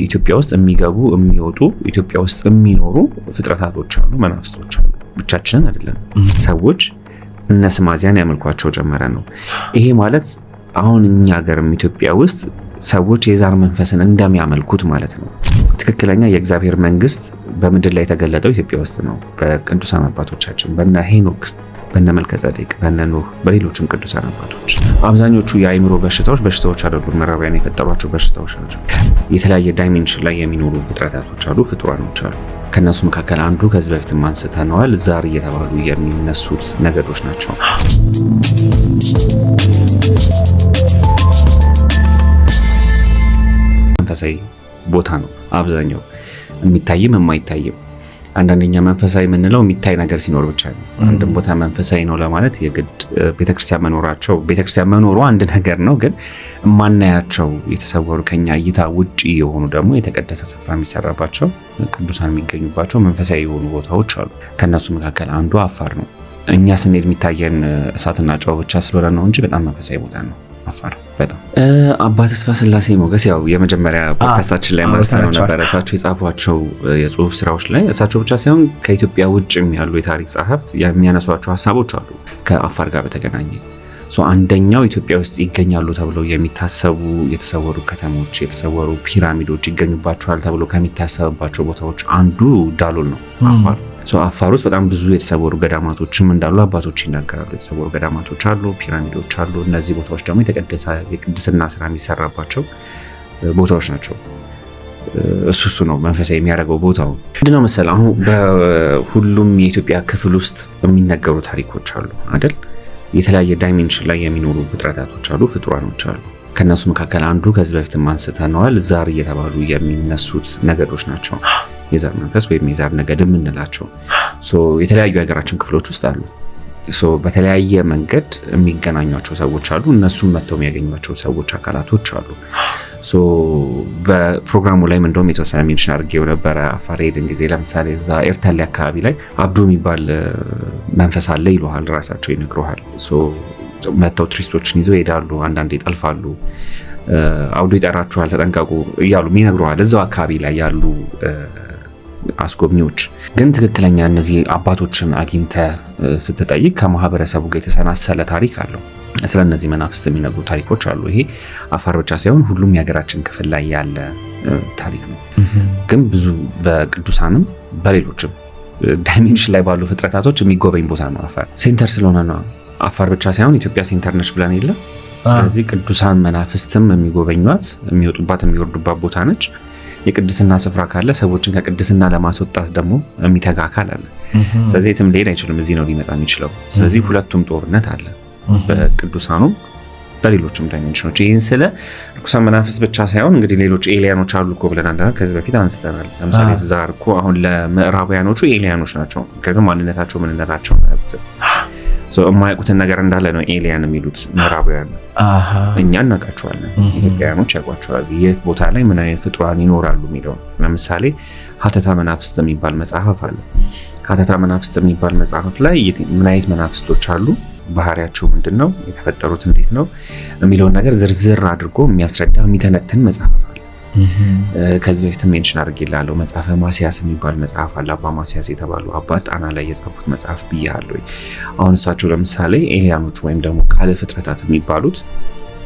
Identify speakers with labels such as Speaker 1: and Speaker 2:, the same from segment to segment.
Speaker 1: ኢትዮጵያ ውስጥ የሚገቡ የሚወጡ ኢትዮጵያ ውስጥ የሚኖሩ ፍጥረታቶች አሉ፣ መናፍስቶች አሉ። ብቻችንን አይደለም። ሰዎች እነ ስማዚያን ያመልኳቸው ጀመረ ነው። ይሄ ማለት አሁን እኛ ሀገርም ኢትዮጵያ ውስጥ ሰዎች የዛር መንፈስን እንደሚያመልኩት ማለት ነው። ትክክለኛ የእግዚአብሔር መንግስት በምድር ላይ የተገለጠው ኢትዮጵያ ውስጥ ነው። በቅዱሳን አባቶቻችን በእነ ሄኖክ፣ በእነ መልከጼዴቅ፣ በእነ ኖህ፣ በሌሎችም ቅዱሳን አባቶች። አብዛኞቹ የአእምሮ በሽታዎች አይደሉም፣ ምዕራባውያን የፈጠሯቸው በሽታዎች ናቸው። የተለያየ ዳይሜንሽን ላይ የሚኖሩ ፍጥረታቶች አሉ፣ ፍጡራኖች አሉ። ከነሱ መካከል አንዱ ከዚህ በፊትም አንስተነዋል፣ ዛር እየተባሉ የሚነሱት ነገዶች ናቸው። መንፈሳዊ ቦታ ነው አብዛኛው፣ የሚታይም የማይታይም። አንዳንደኛ መንፈሳዊ የምንለው የሚታይ ነገር ሲኖር ብቻ ነው። አንድም ቦታ መንፈሳዊ ነው ለማለት የግድ ቤተክርስቲያን መኖሩ አንድ ነገር ነው። ግን የማናያቸው የተሰወሩ ከኛ እይታ ውጪ የሆኑ ደግሞ የተቀደሰ ስፍራ የሚሰራባቸው ቅዱሳን የሚገኙባቸው መንፈሳዊ የሆኑ ቦታዎች አሉ። ከነሱ መካከል አንዱ አፋር ነው። እኛ ስንሄድ የሚታየን እሳትና ጨው ብቻ ስለሆነ ነው እንጂ በጣም መንፈሳዊ ቦታ ነው አፋር። በጣም አባ ተስፋ ስላሴ ሞገስ ያው የመጀመሪያ ፖድካስታችን ላይ ማስተናው ነበር። እሳቸው የጻፏቸው የጽሁፍ ስራዎች ላይ እሳቸው ብቻ ሳይሆን ከኢትዮጵያ ውጭም ያሉ የታሪክ ጸሐፍት የሚያነሷቸው ሀሳቦች አሉ ከአፋር ጋር በተገናኘ። አንደኛው ኢትዮጵያ ውስጥ ይገኛሉ ተብለው የሚታሰቡ የተሰወሩ ከተሞች፣ የተሰወሩ ፒራሚዶች ይገኙባቸዋል ተብሎ ከሚታሰብባቸው ቦታዎች አንዱ ዳሎል ነው አፋር። አፋር ውስጥ በጣም ብዙ የተሰወሩ ገዳማቶችም እንዳሉ አባቶች ይናገራሉ። የተሰወሩ ገዳማቶች አሉ፣ ፒራሚዶች አሉ። እነዚህ ቦታዎች ደግሞ የቅድስና ስራ የሚሰራባቸው ቦታዎች ናቸው። እሱ ነው መንፈሳዊ የሚያደርገው ቦታው። ምንድነው መሰለህ አሁን በሁሉም የኢትዮጵያ ክፍል ውስጥ የሚነገሩ ታሪኮች አሉ አይደል? የተለያየ ዳይሜንሽን ላይ የሚኖሩ ፍጥረታቶች አሉ፣ ፍጡራኖች አሉ። ከነሱ መካከል አንዱ ከዚህ በፊትም አንስተነዋል፣ ዛር እየተባሉ የሚነሱት ነገዶች ናቸው። የዛር መንፈስ ወይም የዛር ነገድ የምንላቸው የተለያዩ የሀገራችን ክፍሎች ውስጥ አሉ። በተለያየ መንገድ የሚገናኟቸው ሰዎች አሉ። እነሱም መጥተው የሚያገኟቸው ሰዎች፣ አካላቶች አሉ። በፕሮግራሙ ላይ እንደውም የተወሰነ ሜንሽን አድርጌው ነበረ። አፋር ሄድን ጊዜ ለምሳሌ እዛ ኤርታሌ አካባቢ ላይ አብዶ የሚባል መንፈስ አለ ይሉሃል፣ ራሳቸው ይነግሩሃል። መጥተው ቱሪስቶችን ይዘው ይሄዳሉ፣ አንዳንዴ ይጠልፋሉ። አብዶ ይጠራችኋል፣ ተጠንቀቁ እያሉ ይነግሩሃል እዛው አካባቢ ላይ ያሉ አስጎብኚዎች። ግን ትክክለኛ እነዚህ አባቶችን አግኝተ ስትጠይቅ ከማህበረሰቡ ጋር የተሰናሰለ ታሪክ አለው። ስለ እነዚህ መናፍስት የሚነግሩ ታሪኮች አሉ። ይሄ አፋር ብቻ ሳይሆን ሁሉም የሀገራችን ክፍል ላይ ያለ ታሪክ ነው። ግን ብዙ በቅዱሳንም በሌሎችም ዳይሜንሽን ላይ ባሉ ፍጥረታቶች የሚጎበኝ ቦታ ነው አፋር። ሴንተር ስለሆነ ነው። አፋር ብቻ ሳይሆን ኢትዮጵያ ሴንተር ነች ብለን የለ። ስለዚህ ቅዱሳን መናፍስትም የሚጎበኟት የሚወጡባት የሚወርዱባት ቦታ ነች። የቅድስና ስፍራ ካለ ሰዎችን ከቅድስና ለማስወጣት ደግሞ የሚተጋ አካል አለ። ስለዚህ የትም ሊሄድ አይችልም፣ እዚህ ነው ሊመጣ የሚችለው። ስለዚህ ሁለቱም ጦርነት አለ፣ በቅዱሳኑም በሌሎችም ዳይሜንሽኖች። ይህን ስለ ርኩሳን መናፍስት ብቻ ሳይሆን እንግዲህ ሌሎች ኤሊያኖች አሉ እኮ ብለን ከዚህ በፊት አንስተናል። ለምሳሌ ዛር እኮ አሁን ለምዕራባውያኖቹ ኤሊያኖች ናቸው። ምክንያቱም ምንነታቸው አያውቁትም። የማያውቁትን ነገር እንዳለ ነው ኤሊያን የሚሉት ምዕራባውያን። እኛ እናውቃቸዋለን፣ ኢትዮጵያውያኖች ያውቋቸዋል። የት ቦታ ላይ ምን አይነት ፍጡራን ይኖራሉ የሚለው። ለምሳሌ ሀተታ መናፍስት የሚባል መጽሐፍ አለ። ሀተታ መናፍስት የሚባል መጽሐፍ ላይ ምን አይነት መናፍስቶች አሉ፣ ባህሪያቸው ምንድን ነው፣ የተፈጠሩት እንዴት ነው የሚለውን ነገር ዝርዝር አድርጎ የሚያስረዳ የሚተነትን መጽሐፍ አለ። ከዚህ በፊት ሜንሽን አድርጌልሃለሁ። መጽሐፈ ማስያስ የሚባል መጽሐፍ አለ። አባ ማስያስ የተባሉ አባት ጣና ላይ የጻፉት መጽሐፍ ብያለሁ። አሁን እሳቸው ለምሳሌ ኤሊያኖች ወይም ደግሞ ካለ ፍጥረታት የሚባሉት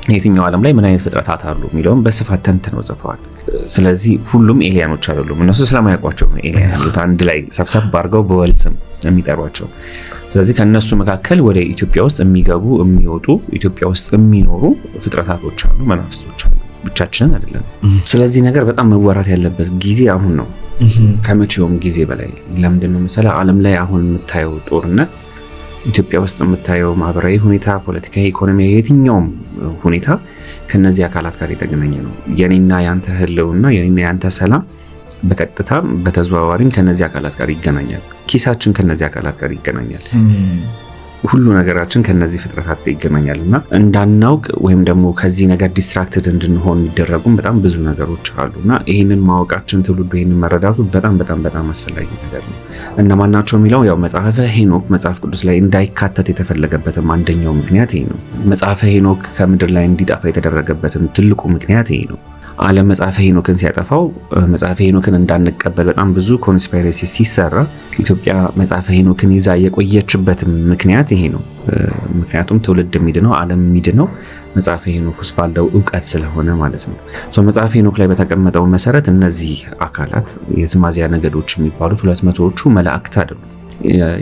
Speaker 1: የትኛው ዓለም ላይ ምን አይነት ፍጥረታት አሉ የሚለውን በስፋት ተንትነው ጽፈዋል። ስለዚህ ሁሉም ኤሊያኖች አይደሉም። እነሱ ስለማያውቋቸው ነው ኤሊያን ያሉት፣ አንድ ላይ ሰብሰብ አድርገው በወል ስም የሚጠሯቸው። ስለዚህ ከነሱ መካከል ወደ ኢትዮጵያ ውስጥ የሚገቡ የሚወጡ ኢትዮጵያ ውስጥ የሚኖሩ ፍጥረታቶች አሉ፣ መናፍስቶች አሉ። ብቻችንን አይደለም። ስለዚህ ነገር በጣም መወራት ያለበት ጊዜ አሁን ነው፣ ከመቼውም ጊዜ በላይ። ለምንድን ነው መሰለህ? ዓለም ላይ አሁን የምታየው ጦርነት፣ ኢትዮጵያ ውስጥ የምታየው ማህበራዊ ሁኔታ፣ ፖለቲካዊ፣ ኢኮኖሚያዊ የትኛውም ሁኔታ ከነዚህ አካላት ጋር የተገናኘ ነው። የኔና ያንተ ህልውና፣ የኔና ያንተ ሰላም በቀጥታም በተዘዋዋሪም ከነዚህ አካላት ጋር ይገናኛል። ኪሳችን ከነዚህ አካላት ጋር ይገናኛል። ሁሉ ነገራችን ከነዚህ ፍጥረታት ጋር ይገናኛልና እንዳናውቅ ወይም ደግሞ ከዚህ ነገር ዲስትራክትድ እንድንሆን የሚደረጉም በጣም ብዙ ነገሮች አሉና ይህንን ማወቃችን፣ ትውልዱ ይህንን መረዳቱ በጣም አስፈላጊ ነገር ነው። እነማን ናቸው የሚለው ያው መጽሐፈ ሄኖክ መጽሐፍ ቅዱስ ላይ እንዳይካተት የተፈለገበትም አንደኛው ምክንያት ይሄ ነው። መጽሐፈ ሄኖክ ከምድር ላይ እንዲጠፋ የተደረገበትም ትልቁ ምክንያት ይሄ ነው። ዓለም መጽሐፈ ሄኖክን ሲያጠፋው መጽሐፈ ሄኖክን እንዳንቀበል በጣም ብዙ ኮንስፓይረሲ ሲሰራ ኢትዮጵያ መጽሐፈ ሄኖክን ይዛ የቆየችበት ምክንያት ይሄ ነው። ምክንያቱም ትውልድ የሚድነው ዓለም የሚድነው መጽሐፈ ሄኖክ ውስጥ ባለው እውቀት ስለሆነ ማለት ነው። መጽሐፈ ሄኖክ ላይ በተቀመጠው መሰረት እነዚህ አካላት የስማዚያ ነገዶች የሚባሉት 200ዎቹ መላእክት አይደሉም።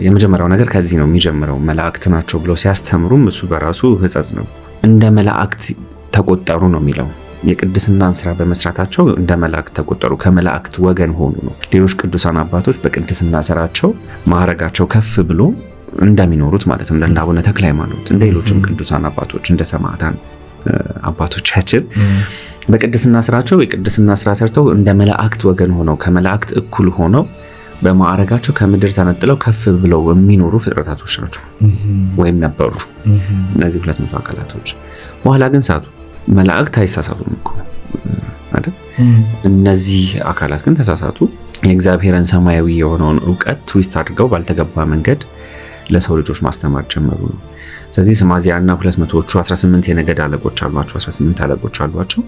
Speaker 1: የመጀመሪያው ነገር ከዚህ ነው የሚጀምረው። መላእክት ናቸው ብለው ሲያስተምሩም እሱ በራሱ ሕጸጽ ነው። እንደ መላእክት ተቆጠሩ ነው የሚለው። የቅድስናን ስራ በመስራታቸው እንደ መላእክት ተቆጠሩ፣ ከመላእክት ወገን ሆኑ ነው። ሌሎች ቅዱሳን አባቶች በቅድስና ስራቸው ማዕረጋቸው ከፍ ብሎ እንደሚኖሩት ማለት ነው። እንደ አቡነ ተክለ ሃይማኖት፣ እንደ ሌሎችም ቅዱሳን አባቶች፣ እንደ ሰማዕታን አባቶቻችን በቅድስና ስራቸው የቅድስና ስራ ሰርተው እንደ መላእክት ወገን ሆነው ከመላእክት እኩል ሆነው በማዕረጋቸው ከምድር ተነጥለው ከፍ ብለው የሚኖሩ ፍጥረታቶች ናቸው ወይም ነበሩ እነዚህ 200 አካላቶች። በኋላ ግን ሳቱ። መላእክት አይሳሳቱም እኮ አይደል? እነዚህ አካላት ግን ተሳሳቱ። የእግዚአብሔርን ሰማያዊ የሆነውን እውቀት ትዊስት አድርገው ባልተገባ መንገድ ለሰው ልጆች ማስተማር ጀመሩ ነው። ስለዚህ ስማዚያና 200ዎቹ 18 የነገድ አለቆች አሏቸው። 18 አለቆች አሏቸው።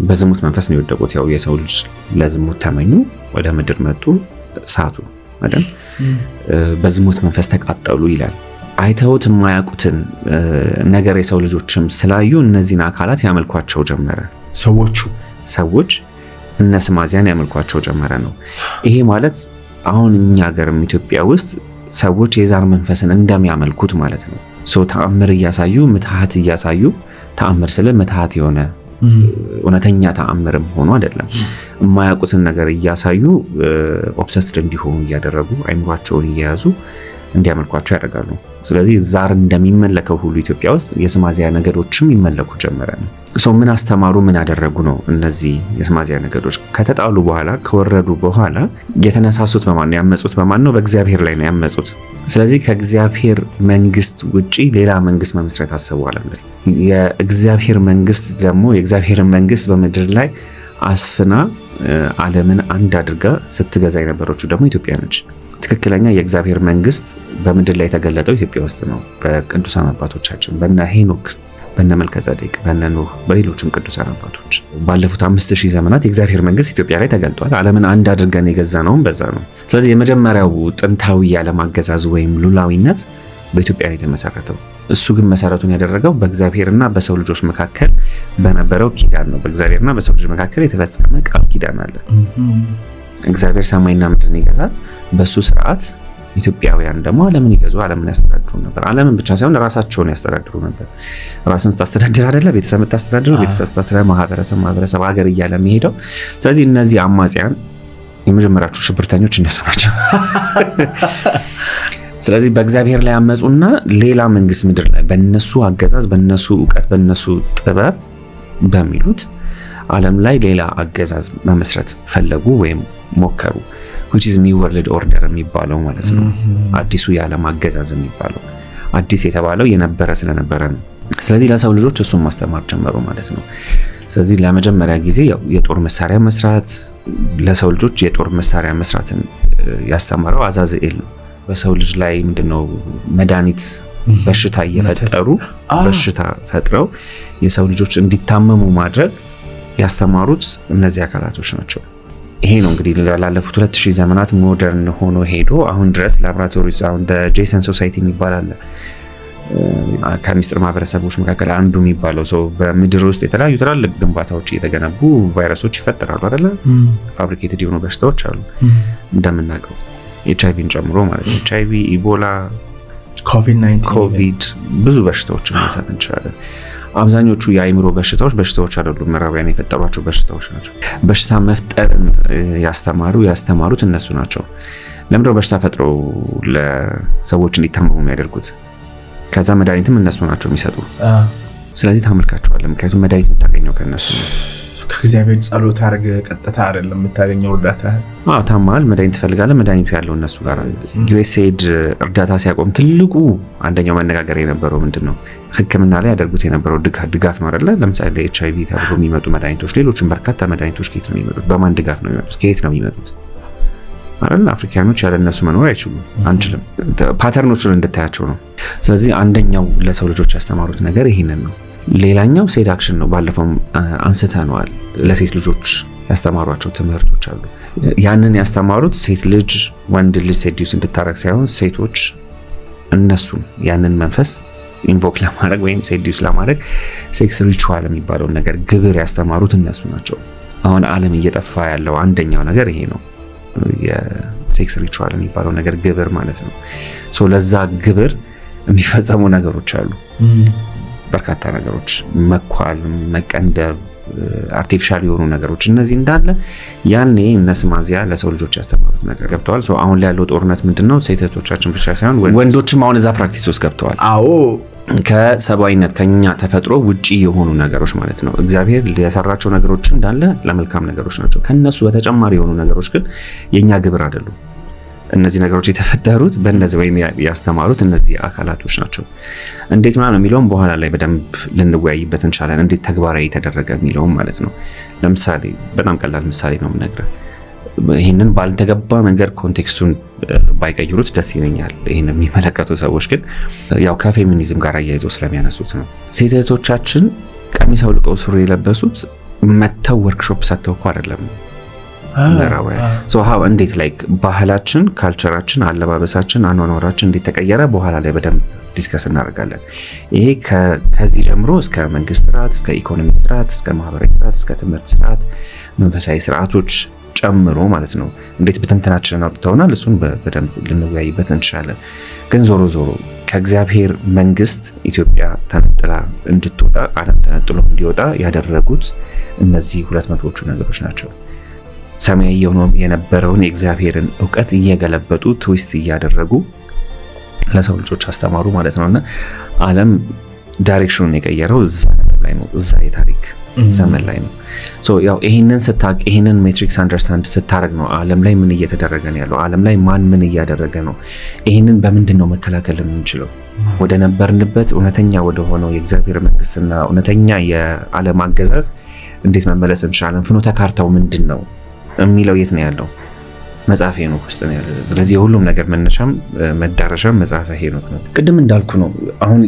Speaker 1: በዝሙት መንፈስ ነው የወደቁት። ያው የሰው ልጅ ለዝሙት ተመኙ፣ ወደ ምድር መጡ፣ ሳቱ አይደል? በዝሙት መንፈስ ተቃጠሉ ይላል። አይተውት የማያውቁትን ነገር የሰው ልጆችም ስላዩ እነዚህን አካላት ያመልኳቸው ጀመረ። ሰዎች እነ ስማዚያን ያመልኳቸው ጀመረ ነው። ይሄ ማለት አሁን እኛ ሀገርም ኢትዮጵያ ውስጥ ሰዎች የዛር መንፈስን እንደሚያመልኩት ማለት ነው። ተአምር እያሳዩ ምትሃት እያሳዩ፣ ተአምር ስለ ምትሃት የሆነ እውነተኛ ተአምርም ሆኖ አይደለም፣ የማያውቁትን ነገር እያሳዩ ኦብሰስድ እንዲሆኑ እያደረጉ አይምሯቸውን እየያዙ እንዲያመልኳቸው ያደርጋሉ። ስለዚህ ዛር እንደሚመለከው ሁሉ ኢትዮጵያ ውስጥ የስማዚያ ነገዶችም ይመለኩ ጀመረ ነው። ምን አስተማሩ? ምን አደረጉ ነው? እነዚህ የስማዚያ ነገዶች ከተጣሉ በኋላ ከወረዱ በኋላ የተነሳሱት በማን ነው? ያመጹት በማን ነው? በእግዚአብሔር ላይ ነው ያመጹት። ስለዚህ ከእግዚአብሔር መንግስት ውጪ ሌላ መንግስት መመስረት አሰቡ ዓለም ላይ። የእግዚአብሔር መንግስት ደግሞ የእግዚአብሔርን መንግስት በምድር ላይ አስፍና ዓለምን አንድ አድርጋ ስትገዛ የነበረችው ደግሞ ኢትዮጵያ ነች። ትክክለኛ የእግዚአብሔር መንግስት በምድር ላይ የተገለጠው ኢትዮጵያ ውስጥ ነው። በቅዱሳን አባቶቻችን በነ ሄኖክ፣ በነ መልከጼዴቅ፣ በነ ኖህ፣ በሌሎችም ቅዱሳን አባቶች ባለፉት 5000 ዘመናት የእግዚአብሔር መንግስት ኢትዮጵያ ላይ ተገልጧል። ዓለምን አንድ አድርገን የገዛነውም በዛ ነው። ስለዚህ የመጀመሪያው ጥንታዊ የዓለም አገዛዝ ወይም ሉላዊነት በኢትዮጵያ ላይ የተመሰረተው። እሱ ግን መሰረቱን ያደረገው በእግዚአብሔርና በሰው ልጆች መካከል በነበረው ኪዳን ነው። በእግዚአብሔርና በሰው ልጆች መካከል የተፈጸመ ቃል ኪዳን አለ። እግዚአብሔር ሰማይና ምድርን ይገዛል። በሱ ስርዓት ኢትዮጵያውያን ደግሞ ዓለምን ይገዙ፣ ዓለምን ያስተዳድሩ ነበር። ዓለምን ብቻ ሳይሆን ራሳቸውን ያስተዳድሩ ነበር። ራስን ስታስተዳድር አይደለ ቤተሰብ ታስተዳድሩ፣ ቤተሰብ ስታስተዳድር ማህበረሰብ ሀገር እያለ የሚሄደው። ስለዚህ እነዚህ አማጽያን የመጀመሪያዎቹ ሽብርተኞች እነሱ ናቸው። ስለዚህ በእግዚአብሔር ላይ አመጹና ሌላ መንግስት ምድር ላይ በነሱ አገዛዝ፣ በነሱ እውቀት፣ በነሱ ጥበብ በሚሉት ዓለም ላይ ሌላ አገዛዝ መመስረት ፈለጉ ወይም ሞከሩ። which is new world order የሚባለው ማለት ነው። አዲሱ የዓለም አገዛዝ የሚባለው አዲስ የተባለው የነበረ ስለነበረ ነው። ስለዚህ ለሰው ልጆች እሱን ማስተማር ጀመሩ ማለት ነው። ስለዚህ ለመጀመሪያ ጊዜ የጦር መሳሪያ መስራት፣ ለሰው ልጆች የጦር መሳሪያ መስራትን ያስተማረው አዛዝኤል ነው። በሰው ልጅ ላይ ምንድነው መድኃኒት በሽታ እየፈጠሩ በሽታ ፈጥረው የሰው ልጆች እንዲታመሙ ማድረግ ያስተማሩት እነዚህ አካላቶች ናቸው። ይሄ ነው እንግዲህ ላለፉት 2000 ዘመናት ሞደርን ሆኖ ሄዶ አሁን ድረስ ላቦራቶሪስ አሁን ጄሰን ሶሳይቲ የሚባል አለ። ከሚስጥር ማህበረሰቦች መካከል አንዱ የሚባለው ሰው በምድር ውስጥ የተለያዩ ትላልቅ ግንባታዎች እየተገነቡ ቫይረሶች ይፈጠራሉ አይደለ? ፋብሪኬትድ የሆኑ በሽታዎች አሉ እንደምናውቀው ኤችአይቪን ጨምሮ ማለት ነው። ኤችአይቪ፣ ኢቦላ፣ ኮቪድ ብዙ በሽታዎችን ማንሳት እንችላለን። አብዛኞቹ የአእምሮ በሽታዎች አይደሉም፣ ምዕራባውያን የፈጠሯቸው በሽታዎች ናቸው። በሽታ መፍጠርን ያስተማሩት እነሱ ናቸው። ለምንድነው በሽታ ፈጥረው ለሰዎች እንዲታመሙ የሚያደርጉት? ከዛ መድኃኒትም እነሱ ናቸው የሚሰጡ። ስለዚህ ታመልካቸዋለህ፣ ምክንያቱም መድኃኒት የምታገኘው ከእነሱ ነው።
Speaker 2: ከእግዚአብሔር ጸሎት አድርገ ቀጥታ አይደለም የምታገኘው እርዳታ።
Speaker 1: ታማል፣ መድኃኒት ትፈልጋለህ፣ መድኃኒቱ ያለው እነሱ ጋር። ዩኤስኤድ እርዳታ ሲያቆም ትልቁ አንደኛው መነጋገር የነበረው ምንድነው? ሕክምና ላይ ያደርጉት የነበረው ድጋፍ ነው አይደለ? ለምሳሌ ለኤችአይቪ ተብሎ የሚመጡ መድኃኒቶች፣ ሌሎችም በርካታ መድኃኒቶች ከየት ነው የሚመጡት? በማን ድጋፍ ነው የሚመጡት? ከየት ነው የሚመጡት? አይደል? አፍሪካኖች ያለ እነሱ መኖር አይችሉም፣ አንችልም። ፓተርኖቹን እንድታያቸው ነው። ስለዚህ አንደኛው ለሰው ልጆች ያስተማሩት ነገር ይሄንን ነው። ሌላኛው ሴዳክሽን ነው። ባለፈው አንስተነዋል። ለሴት ልጆች ያስተማሯቸው ትምህርቶች አሉ። ያንን ያስተማሩት ሴት ልጅ ወንድ ልጅ ሴዲዩስ እንድታረግ ሳይሆን ሴቶች እነሱን ያንን መንፈስ ኢንቮክ ለማድረግ ወይም ሴዲዩስ ለማድረግ ሴክስ ሪቹዋል የሚባለውን ነገር ግብር ያስተማሩት እነሱ ናቸው። አሁን ዓለም እየጠፋ ያለው አንደኛው ነገር ይሄ ነው። የሴክስ ሪቹዋል የሚባለው ነገር ግብር ማለት ነው። ሶ ለዛ ግብር የሚፈጸሙ ነገሮች አሉ። በርካታ ነገሮች፣ መኳል፣ መቀንደብ፣ አርቲፊሻል የሆኑ ነገሮች፣ እነዚህ እንዳለ ያኔ እነስማዚያ ለሰው ልጆች ያስተማሩት ነገር ገብተዋል። ሶ አሁን ላይ ያለው ጦርነት ምንድነው? ሴቶቻችን ብቻ ሳይሆን ወንዶችም አሁን እዛ ፕራክቲስ ውስጥ ገብተዋል።
Speaker 2: አዎ
Speaker 1: ከሰብአዊነት ከኛ ተፈጥሮ ውጪ የሆኑ ነገሮች ማለት ነው። እግዚአብሔር የሰራቸው ነገሮች እንዳለ ለመልካም ነገሮች ናቸው። ከነሱ በተጨማሪ የሆኑ ነገሮች ግን የኛ ግብር አይደሉም። እነዚህ ነገሮች የተፈጠሩት በእነዚህ ወይም ያስተማሩት እነዚህ አካላቶች ናቸው። እንዴት ምናምን የሚለውም በኋላ ላይ በደንብ ልንወያይበት እንችላለን። እንዴት ተግባራዊ የተደረገ የሚለውም ማለት ነው። ለምሳሌ በጣም ቀላል ምሳሌ ነው የምነግርህ። ይህንን ባልተገባ መንገድ ኮንቴክስቱን ባይቀይሩት ደስ ይለኛል። ይህን የሚመለከቱ ሰዎች ግን ያው ከፌሚኒዝም ጋር አያይዘው ስለሚያነሱት ነው። ሴት እህቶቻችን ቀሚስ አውልቀው ሱሪ የለበሱት መተው ወርክሾፕ ሰጥተው እኮ አይደለም። ሀው እንዴት ላይክ ባህላችን፣ ካልቸራችን፣ አለባበሳችን፣ አኗኗራችን እንዴት ተቀየረ በኋላ ላይ በደንብ ዲስከስ እናደርጋለን። ይሄ ከዚህ ጀምሮ እስከ መንግስት ስርዓት፣ እስከ ኢኮኖሚ ስርዓት፣ እስከ ማህበራዊ ስርዓት፣ እስከ ትምህርት ስርዓት፣ መንፈሳዊ ስርዓቶች ጨምሮ ማለት ነው። እንዴት በትንተናችንን አውጥተውናል። እሱን በደንብ ልንወያይበት እንችላለን። ግን ዞሮ ዞሮ ከእግዚአብሔር መንግስት ኢትዮጵያ ተነጥላ እንድትወጣ፣ ዓለም ተነጥሎ እንዲወጣ ያደረጉት እነዚህ 200ዎቹ ነገሮች ናቸው። ሰማያዊ የነበረውን የእግዚአብሔርን እውቀት እየገለበጡ ትዊስት እያደረጉ ለሰው ልጆች አስተማሩ ማለት ነውና ዓለም ዳይሬክሽኑን የቀየረው እዛ ነጥብ ላይ ነው፣ እዛ የታሪክ ዘመን ላይ ነው። ሶ ያው ይሄንን ስታቅ፣ ይሄንን ሜትሪክስ አንደርስታንድ ስታረግ ነው ዓለም ላይ ምን እየተደረገ ነው ያለው፣ ዓለም ላይ ማን ምን እያደረገ ነው፣ ይሄንን በምንድን ነው መከላከል የምንችለው፣ ወደ ነበርንበት እውነተኛ ወደ ሆነው የእግዚአብሔር መንግስትና እውነተኛ የዓለም አገዛዝ እንዴት መመለስ እንችላለን፣ ፍኖተ ካርታው ምንድን ነው የሚለው የት ነው ያለው? መጽሐፈ ሄኖክ ውስጥ ነው ያለው። ስለዚህ የሁሉም ነገር መነሻም መዳረሻም መጽሐፈ ሄኖክ ነው። ቅድም እንዳልኩ ነው። አሁን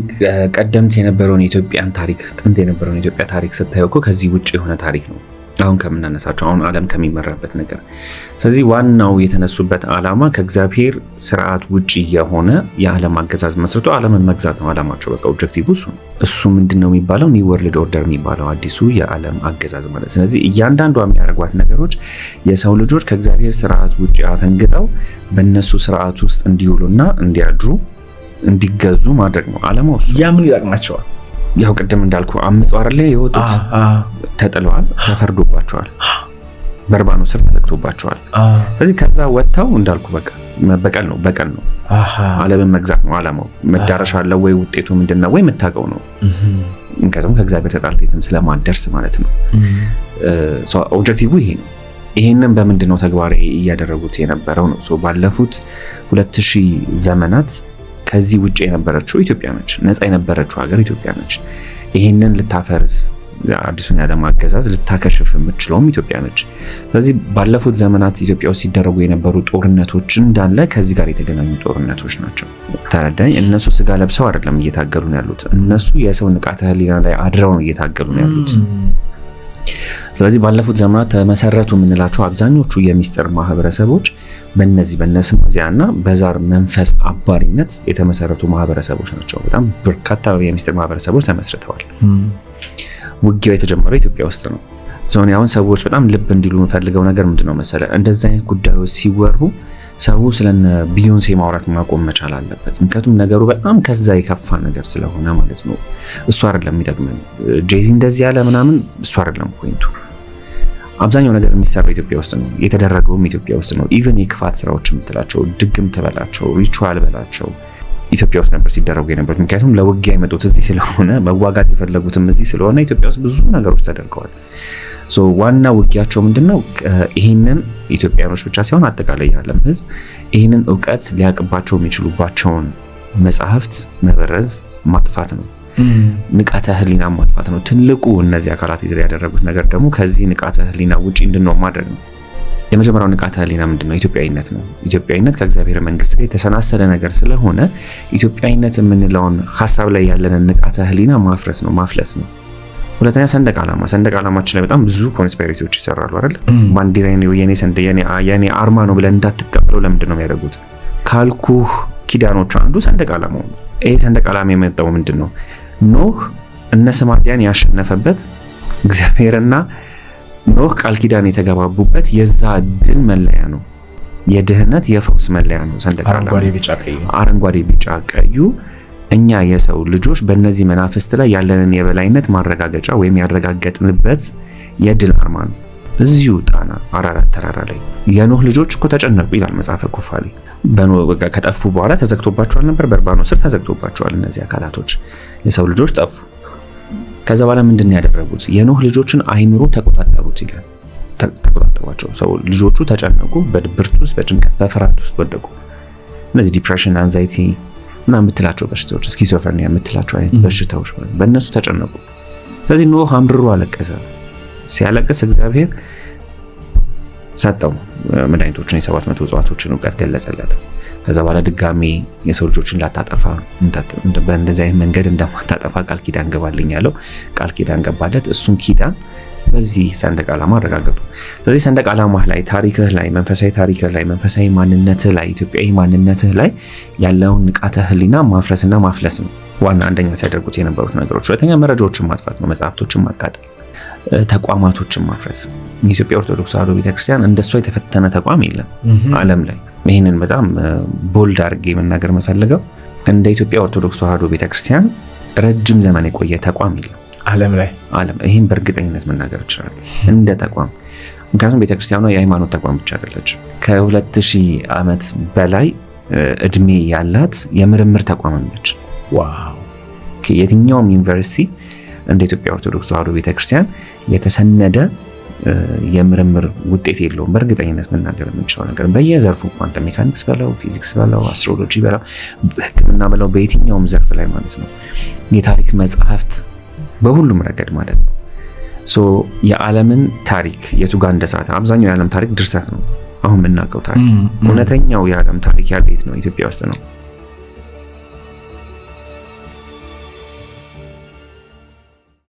Speaker 1: ቀደምት የነበረውን የኢትዮጵያን ታሪክ፣ ጥንት የነበረውን የኢትዮጵያ ታሪክ ስታየው እኮ ከዚህ ውጭ የሆነ ታሪክ ነው አሁን ከምናነሳቸው፣ አሁን ዓለም ከሚመራበት ነገር። ስለዚህ ዋናው የተነሱበት ዓላማ ከእግዚአብሔር ስርዓት ውጭ የሆነ የዓለም አገዛዝ መስርቶ ዓለምን መግዛት ነው ዓላማቸው። በቃ ኦብጀክቲቭ እሱ ምንድነው የሚባለው ኒው ወርልድ ኦርደር የሚባለው አዲሱ የዓለም አገዛዝ ማለት። ስለዚህ እያንዳንዷ የሚያደርጓት ነገሮች የሰው ልጆች ከእግዚአብሔር ስርዓት ውጭ አፈንግጠው በእነሱ ስርዓት ውስጥ እንዲውሉና እንዲያድሩ እንዲገዙ ማድረግ ነው ዓላማው።
Speaker 2: ያ ምን ይጠቅማቸዋል?
Speaker 1: ያው ቅድም እንዳልኩ አምፁ አይደል የወጡት፣ ተጥለዋል፣ ተፈርዶባቸዋል፣ በርባኖስ ስር ተዘግቶባቸዋል። ስለዚህ ከዛ ወጥተው እንዳልኩ በቃ በቀል ነው ዓለምን መግዛት ነው ዓላማው። መዳረሻ አለው ወይ ውጤቱ ምንድነው ወይ የምታውቀው ነው። ምክንያቱም ከእግዚአብሔር ተጣልተህም ስለማደርስ ማለት ነው። ኦብጀክቲቭ ይሄ ነው። ይሄንን በምንድን ነው ተግባራዊ እያደረጉት የነበረው ነው። ባለፉት 2000 ዘመናት ከዚህ ውጭ የነበረችው ኢትዮጵያ ነች። ነፃ የነበረችው ሀገር ኢትዮጵያ ነች። ይሄንን ልታፈርስ አዲሱን የዓለም አገዛዝ ልታከሽፍ የምትችለውም ኢትዮጵያ ነች። ስለዚህ ባለፉት ዘመናት ኢትዮጵያ ውስጥ ሲደረጉ የነበሩ ጦርነቶች እንዳለ ከዚህ ጋር የተገናኙ ጦርነቶች ናቸው። ተረዳኝ። እነሱ ስጋ ለብሰው አይደለም እየታገሉ ነው ያሉት። እነሱ የሰው ንቃተ ህሊና ላይ አድረው ነው እየታገሉ ነው ያሉት። ስለዚህ ባለፉት ዘመናት ተመሰረቱ የምንላቸው አብዛኞቹ የሚስጥር ማህበረሰቦች በእነዚህ በነስማዚያና በዛር መንፈስ አባሪነት የተመሰረቱ ማህበረሰቦች ናቸው። በጣም በርካታ የሚስጥር ማህበረሰቦች ተመስርተዋል። ውጊያው የተጀመረው ኢትዮጵያ ውስጥ ነው። አሁን ሰዎች በጣም ልብ እንዲሉ የምፈልገው ነገር ምንድነው መሰለ፣ እንደዚህ አይነት ጉዳዮች ሲወሩ ሰው ስለነ ቢዮንሴ ማውራት ማቆም መቻል አለበት። ምክንያቱም ነገሩ በጣም ከዛ የከፋ ነገር ስለሆነ ማለት ነው። እሱ አይደለም የሚጠቅመን። ጄዚ እንደዚህ ያለ ምናምን እሱ አይደለም ፖይንቱ። አብዛኛው ነገር የሚሰራው ኢትዮጵያ ውስጥ ነው፣ የተደረገውም ኢትዮጵያ ውስጥ ነው። ኢቭን የክፋት ስራዎች የምትላቸው ድግምት በላቸው፣ ሪቹዋል በላቸው ኢትዮጵያ ውስጥ ነበር ሲደረጉ የነበሩት። ምክንያቱም ለውጊያ የመጡት እዚህ ስለሆነ መዋጋት የፈለጉትም እዚህ ስለሆነ ኢትዮጵያ ውስጥ ብዙ ነገሮች ተደርገዋል። ዋና ውጊያቸው ምንድነው? ይሄንን ኢትዮጵያኖች ብቻ ሳይሆን አጠቃላይ የዓለም ሕዝብ ይሄንን እውቀት ሊያቅባቸው የሚችሉባቸውን መጽሐፍት መበረዝ፣ ማጥፋት ነው። ንቃተ ህሊና ማጥፋት ነው ትልቁ። እነዚህ አካላት ያደረጉት ነገር ደግሞ ከዚህ ንቃተ ህሊና ውጪ እንድንሆን ማድረግ ነው። የመጀመሪያው ንቃተ ህሊና ምንድነው? ኢትዮጵያዊነት ነው። ኢትዮጵያዊነት ከእግዚአብሔር መንግስት ጋር የተሰናሰለ ነገር ስለሆነ ኢትዮጵያዊነት የምንለውን ሀሳብ ላይ ያለንን ንቃተ ህሊና ማፍረስ ነው፣ ማፍለስ ነው። ሁለተኛ ሰንደቅ ዓላማ። ሰንደቅ ዓላማችን ላይ በጣም ብዙ ኮንስፒሬሲዎች ይሰራሉ አይደል? ባንዲራ የኔ አርማ ነው ብለን እንዳትቀበለው ለምንድን ነው የሚያደርጉት ካልኩህ ኪዳኖቹ አንዱ ሰንደቅ ዓላማው ነው። ይሄ ሰንደቅ ዓላማ የመጣው ምንድን ነው? ኖህ እነ ሰማርያን ያሸነፈበት እግዚአብሔርና ኖህ ቃል ኪዳን የተገባቡበት የዛ ድል መለያ ነው። የድህነት የፈውስ መለያ ነው ሰንደቅ ዓላማ። አረንጓዴ ቢጫ ቀዩ እኛ የሰው ልጆች በእነዚህ መናፍስት ላይ ያለንን የበላይነት ማረጋገጫ ወይም ያረጋገጥንበት የድል አርማ ነው። እዚሁ ጣና አራራት ተራራ ላይ የኖህ ልጆች እኮ ተጨነቁ ይላል መጽሐፈ ኩፋሌ። ከጠፉ በኋላ ተዘግቶባቸዋል ነበር፣ በርባኖስ ስር ተዘግቶባቸዋል እነዚህ አካላቶች። የሰው ልጆች ጠፉ። ከዛ በኋላ ምንድን ነው ያደረጉት? የኖህ ልጆችን አይምሮ ተቆጣጠሩት ይላል። ተቆጣጠሯቸው። ሰው ልጆቹ ተጨነቁ፣ በድብርት ውስጥ፣ በጭንቀት በፍርሃት ውስጥ ወደቁ። እነዚህ ዲፕሬሽን፣ አንዛይቲ እና የምትላቸው በሽታዎች፣ ስኪዞፍሬኒያ የምትላቸው አይነት በሽታዎች በእነሱ ተጨነቁ። ስለዚህ ኖህ አምርሮ አለቀሰ። ሲያለቅስ እግዚአብሔር ሰጠው መድኃኒቶችን፣ የ700 እጽዋቶችን እውቀት ገለጸለት። ከዛ በኋላ ድጋሚ የሰው ልጆችን ላታጠፋ በእንደዚህ አይነት መንገድ እንደማታጠፋ ቃል ኪዳን ገባልኝ ያለው ቃል ኪዳን ገባለት። እሱን ኪዳን በዚህ ሰንደቅ ዓላማ አረጋገጡ። ስለዚህ ሰንደቅ ዓላማ ላይ፣ ታሪክህ ላይ፣ መንፈሳዊ ታሪክህ ላይ፣ መንፈሳዊ ማንነትህ ላይ፣ ኢትዮጵያዊ ማንነትህ ላይ ያለውን ንቃተ ህሊና ማፍረስና ማፍለስ ነው ዋና አንደኛ ሲያደርጉት የነበሩት ነገሮች። ሁለተኛ መረጃዎችን ማጥፋት ነው፣ መጽሐፍቶችን ማቃጠል፣ ተቋማቶችን ማፍረስ። የኢትዮጵያ ኦርቶዶክስ ተዋሕዶ ቤተክርስቲያን እንደሷ የተፈተነ ተቋም የለም ዓለም ላይ። ይህንን በጣም ቦልድ አድርጌ መናገር የምፈልገው እንደ ኢትዮጵያ ኦርቶዶክስ ተዋሕዶ ቤተክርስቲያን ረጅም ዘመን የቆየ ተቋም የለም ዓለም ላይ። ይህን በእርግጠኝነት መናገር ይችላል እንደ ተቋም። ምክንያቱም ቤተክርስቲያኗ የሃይማኖት ተቋም ብቻ አይደለች። ከ2000 ዓመት በላይ እድሜ ያላት የምርምር ተቋም ነች።
Speaker 2: ዋው!
Speaker 1: የትኛውም ዩኒቨርሲቲ እንደ ኢትዮጵያ ኦርቶዶክስ ተዋሕዶ ቤተክርስቲያን የተሰነደ የምርምር ውጤት የለውም። በእርግጠኝነት መናገር የምንችለው ነገር በየዘርፉ ኳንተም ሜካኒክስ በለው፣ ፊዚክስ በለው፣ አስትሮሎጂ በለው፣ ሕክምና በለው፣ በየትኛውም ዘርፍ ላይ ማለት ነው። የታሪክ መጽሐፍት በሁሉም ረገድ ማለት ነው። የዓለምን ታሪክ የቱ ጋር እንደሳተ፣ አብዛኛው የዓለም ታሪክ ድርሰት ነው። አሁን የምናውቀው ታሪክ እውነተኛው የዓለም ታሪክ ያለው የት ነው? ኢትዮጵያ ውስጥ ነው።